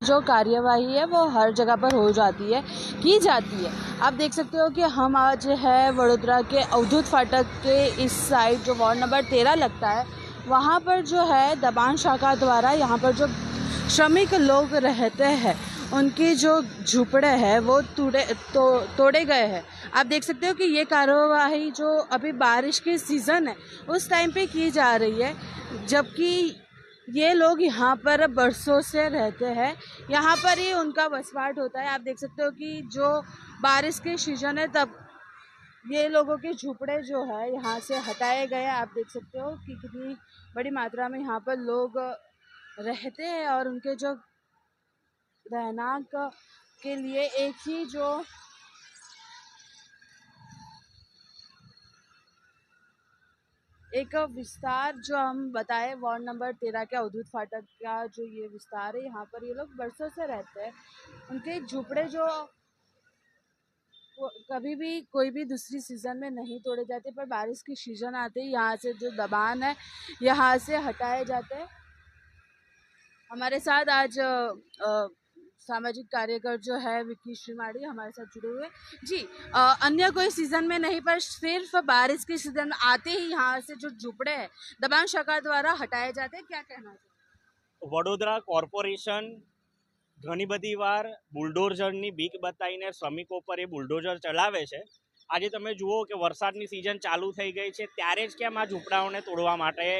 जो कार्यवाही है वो हर जगह पर हो जाती है, की जाती है। आप देख सकते हो कि हम आज है वडोदरा के अवधूत फाटक के इस साइड जो वार्ड नंबर 13 लगता है, वहाँ पर जो है दबान शाखा द्वारा यहाँ पर जो श्रमिक लोग रहते हैं उनकी जो झुपड़े हैं वो तोड़े गए हैं। आप देख सकते हो कि ये कार्यवाही जो अभी बारिश की सीज़न है उस टाइम पे की जा रही है, जबकि ये लोग यहाँ पर बरसों से रहते हैं, यहाँ पर ही उनका वसवाट होता है। आप देख सकते हो कि जो बारिश की सीजन है तब ये लोगों के झुपड़े जो है यहाँ से हटाए गए। आप देख सकते हो कि कितनी बड़ी मात्रा में यहाँ पर लोग रहते हैं और उनके जो रहनाक के लिए एक ही जो एक विस्तार जो हम बताए वार्ड नंबर 13 के अवधूत फाटक का जो ये विस्तार है, यहाँ पर ये लोग बरसों से रहते हैं। उनके झुपड़े जो कभी भी कोई भी दूसरी सीज़न में नहीं तोड़े जाते, पर बारिश की सीज़न आते ही यहाँ से जो दबान है यहाँ से हटाए जाते हैं। हमारे साथ आज सामाजिक कार्यकर जो है विक्की श्रीमाड़ी हमारे साथ जुड़े हुए जी। अन्य कोई सीज़न में नहीं पर सिर्फ बारिश की सीज़न आते ही यहाँ से जो झुपड़े हैं दबान शाखा द्वारा हटाए जाते हैं, क्या कहना चाहिए? वडोदरा कॉर्पोरेशन घनी बधी वार बुलडोजरनी बीक बताईने श्रमिकों पर ये बुलडोजर चलावे छे। आज तमे जुओ कि वरसादनी सीजन चालू थई गई है, त्यारे ज केम आ झूंपड़ाओने तोड़वा माटे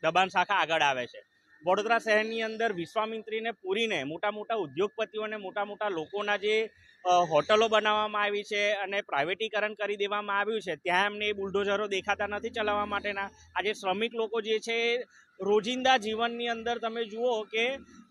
दबाण शाखा आगळ आवे छे। वडोदरा शहरनी अंदर विश्वामित्रीने पूरीने मोटा मोटा उद्योगपतिओने मोटा मोटा लोकोना जे होटलो बनाववामां आवी छे अने प्राइवेटीकरण करी देवामां आव्युं छे, त्यां एमने बुलडोजरो देखाता नथी चलाववा माटेना। आज श्रमिक लोको जे छे रोजिंदा जीवननी अंदर तमे जुओ कि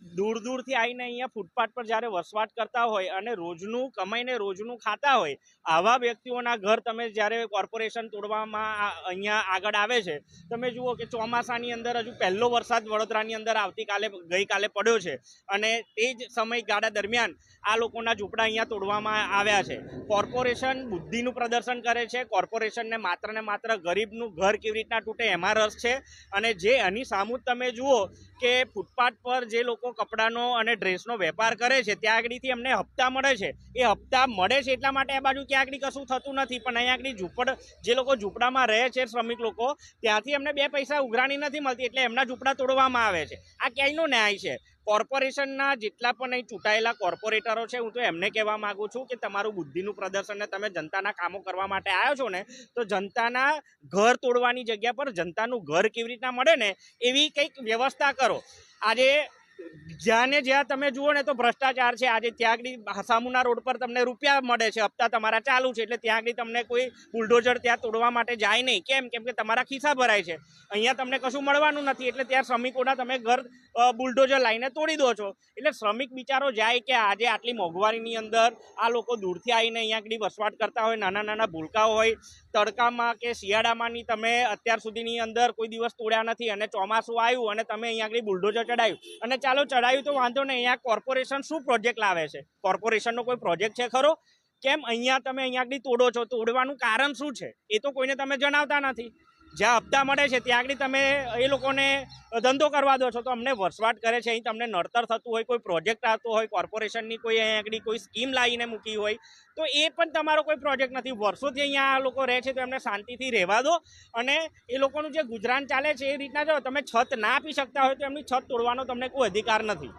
दूर दूरथी आवीने अहींया फूटपाथ पर ज्यारे वसवाट करता होय अने रोजनुं कमाईने रोजनुं खाता होय आवा व्यक्तिओना घर तमे ज्यारे कॉर्पोरेशन तोड़वामां अहींया आगळ आवे छे। तमे जुओ कि ચોમાસાની અંદર हजू पहेलो वरसाद वडोदरानी अंदर आवतीकाले गईकाले पड्यो छे अने ते ज समयगाळा दरमियान आ लोकोना झूंपड़ा अहींया तोड़वामां आव्या छे। कॉर्पोरेशन बुद्धिनुं प्रदर्शन करे छे। कॉर्पोरेशनने मात्र ने मात्र गरीबनुं घर केवी रीतना तूटे एमां रस छे अने जे आनी सामु तमे जुओ कि फूटपाथ पर जे लोको कपડાનો અને ડ્રેસનો વેપાર કરે છે ત્યાં આગળથી અમને હપ્તા મળે છે, એ હપ્તા મળે છે એટલા માટે આ બાજુ ક્યાં આગળ કશું થતું નથી, પણ અહીંયા આગળ જે લોકો ઝૂંપડામાં રહે છે શ્રમિક લોકો ત્યાંથી અમને 2 પૈસા ઉઘરાણી નથી મળતી એટલે એમના ઝૂંપડા તોડવામાં આવે છે। આ ક્યાંયનો ન્યાય છે? કોર્પોરેશનના જેટલા પણ અહીં ચૂંટાયેલા કોર્પોરેટરો છે હું તો એમને કહેવા માગું છું કે તમારું બુદ્ધિનું પ્રદર્શન ને તમે જનતાના કામો કરવા માટે આવ્યો છો ને તો જનતાના ઘર તોડવાની જગ્યા પર જનતાનું ઘર કેવી રીતના મળે ને એવી કંઈક વ્યવસ્થા કરો। આજે જ્યાં ને જ્યાં તમે જુઓ ને તો ભ્રષ્ટાચાર છે। આજે ત્યાં આગળ સામુના રોડ પર તમને રૂપિયા મળે છે, હપ્તા તમારા ચાલુ છે એટલે ત્યાં આગળ તમને કોઈ બુલડોઝર ત્યાં તોડવા માટે જાય નહીં। કેમ? કેમ કે તમારા ખિસ્સા ભરાય છે, અહીંયા તમને કશું મળવાનું નથી એટલે ત્યાં શ્રમિકોના તમે ઘર બુલડોઝર લાવીને તોડી દો છો। એટલે શ્રમિક બિચારો જાય કે આજે આટલી મોંઘવારીની અંદર આ લોકો દૂરથી આવીને અહીંયા આગળ વસવાટ કરતા હોય, નાના નાના ભૂલકાઓ હોય, તડકામાં કે શિયાળામાંની તમે અત્યાર સુધીની અંદર કોઈ દિવસ તોડ્યા નથી અને ચોમાસું આવ્યું અને તમે અહીંયા આગળ બુલડોઝર ચડાવ્યું અને ચાલો ચડાવ્યું તો વાંધો નહીં, અહીંયા કોર્પોરેશન શું પ્રોજેક્ટ લાવે છે? કોર્પોરેશનનો કોઈ પ્રોજેક્ટ છે ખરો? કેમ અહીંયા તમે અહીંયા આગળ તોડો છો? તોડવાનું કારણ શું છે એ તો કોઈને તમે જણાવતા નથી। જ્યાં હપ્તા મળે છે ત્યાં આગળ તમે એ લોકોને ધંધો કરવા દો છો તો અમને વસવાટ કરે છે। અહીં તમને નડતર થતું હોય, કોઈ પ્રોજેક્ટ આવતો હોય, કોર્પોરેશનની કોઈ અહીં આગળ કોઈ સ્કીમ લાવીને મૂકી હોય તો એ પણ તમારો કોઈ પ્રોજેક્ટ નથી। વર્ષોથી અહીંયા આ લોકો રહે છે તો એમને શાંતિથી રહેવા દો અને એ લોકોનું જે ગુજરાન ચાલે છે એ રીતના જો તમે છત ના આપી શકતા હોય તો એમની છત તોડવાનો તમને કોઈ अधिकार નથી।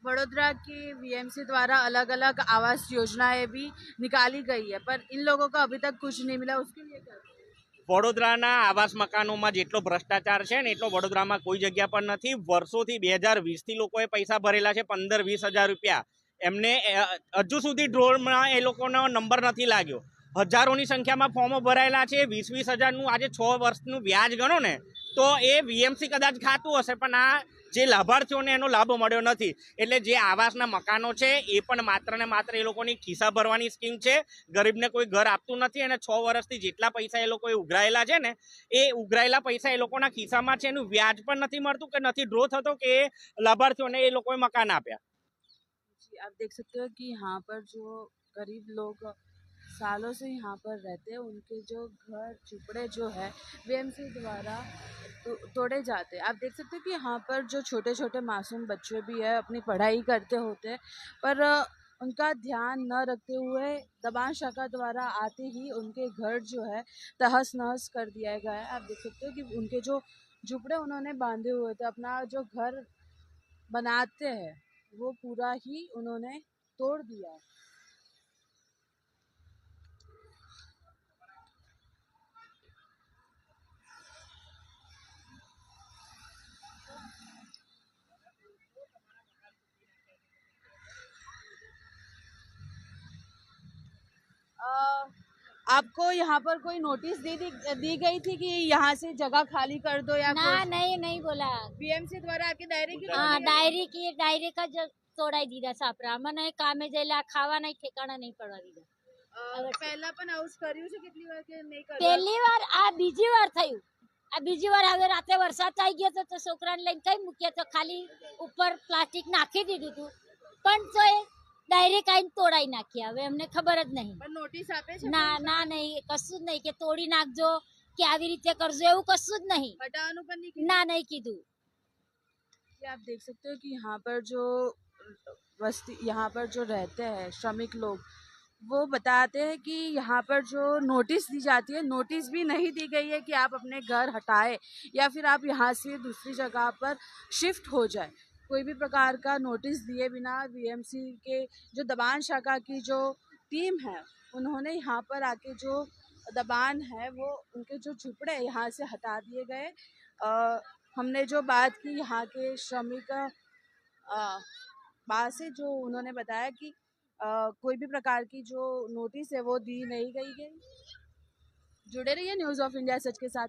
वडोदरा की वीएमसी द्वारा अलग अलग आवास योजनाएं भी निकाली गई है, पर इन लोगों को अभी तक कुछ नहीं मिला, उसके लिए क्या? વડોદરાના આવાસ મકાનોમાં જેટલો ભ્રષ્ટાચાર છે ને એટલો વડોદરામાં કોઈ જગ્યા પર નથી। વર્ષોથી 2020થી લોકોએ પૈસા ભરેલા છે 15-20 હજાર રૂપિયા, એમને હજુ સુધી ડ્રોમાં એ લોકોનો નંબર નથી લાગ્યો। હજારોની સંખ્યામાં ફોર્મો ભરાયેલા છે। 20-20 હજારનું આજે 6 વર્ષનું વ્યાજ ગણો ને તો એ વીએમસી કદાચ ખાતું હશે પણ આ જે લાભાર્થીઓને એનો લાભ મળ્યો નથી। એટલે જે આવાસના મકાનો છે એ પણ માત્ર ને માત્ર એ લોકોની ખિસ્સા ભરવાની સ્કીમ છે, ગરીબને કોઈ ઘર આપતું નથી અને 6 વર્ષથી જેટલા પૈસા એ લોકોએ ઉઘરાયેલા છે ને એ ઉઘરાયેલા પૈસા એ લોકોના ખિસ્સામાં છે, એનું વ્યાજ પણ નથી મળતું કે નથી ડ્રો થતો કે લાભાર્થીઓને એ લોકોએ મકાન આપ્યા। आप देख सकते हो कि यहाँ पर जो गरीब लोग सालों से यहाँ पर रहते हैं, उनके जो घर झुपड़े जो है बीएमसी द्वारा तोड़े जाते हैं। आप देख सकते हो कि यहाँ पर जो छोटे छोटे मासूम बच्चे भी है अपनी पढ़ाई करते होते हैं, पर उनका ध्यान न रखते हुए दबान शाखा द्वारा आते ही उनके घर जो है तहस नहस कर दिया गया है। आप देख सकते हो कि उनके जो झुपड़े उन्होंने बांधे हुए थे, अपना जो घर बनाते हैं, वो पूरा ही उन्होंने तोड़ दिया है। अ, आपको यहाँ पर कोई नोटिस दी गई थी कि यहाँ से जगह खाली कर दो या ना नहीं नहीं बोला। बीएमसी द्वारा आपके दायरे की हाँ डायरी का जो तोडाई દીધા સાપરા મને કામે જઈલા ખાવા નહીં ઠેકાણા નહીં પડવા દીધા પહેલા પણ આવું જ કર્યું છે કેટલી વાર કે નહીં કર્યું? પહેલી વાર આ બીજી વાર થયું આ બીજી વાર હવે રાતે વરસાદ આવી ગયો તો છોકરાને લઈને કઈ મૂક્યા તો ખાલી ઉપર પ્લાસ્ટિક નાખી દીધું હતું પણ તો એ ડાયરેક્ટ આઈને તોડાઈ નાખી હવે અમને ખબર જ નહીં પણ નોટિસ આપે છે ના ના નહીં કશું જ નહીં કે તોડી નાખજો કે આવી રીતે કરજો એવું કશું જ નહીં હટાવવાનું પણ નહીં કીધું? ના નહીં કીધું कि आप देख सकते हो कि यहाँ पर जो यहाँ पर जो रहते हैं श्रमिक लोग, वो बताते हैं कि यहाँ पर जो नोटिस दी जाती है, नोटिस भी नहीं दी गई है कि आप अपने घर हटाए या फिर आप यहाँ से दूसरी जगह पर शिफ्ट हो जाए। कोई भी प्रकार का नोटिस दिए बिना बीएमसी के जो दबान शाखा की जो टीम है, उन्होंने यहाँ पर आके जो दबान है वो उनके जो झुपड़े यहाँ से हटा दिए गए। हमने जो बात की यहाँ के श्रमिक बात से, जो उन्होंने बताया कि कोई भी प्रकार की जो नोटिस है वो दी नहीं गई। जुड़े रहिए न्यूज़ ऑफ इंडिया सच के साथ।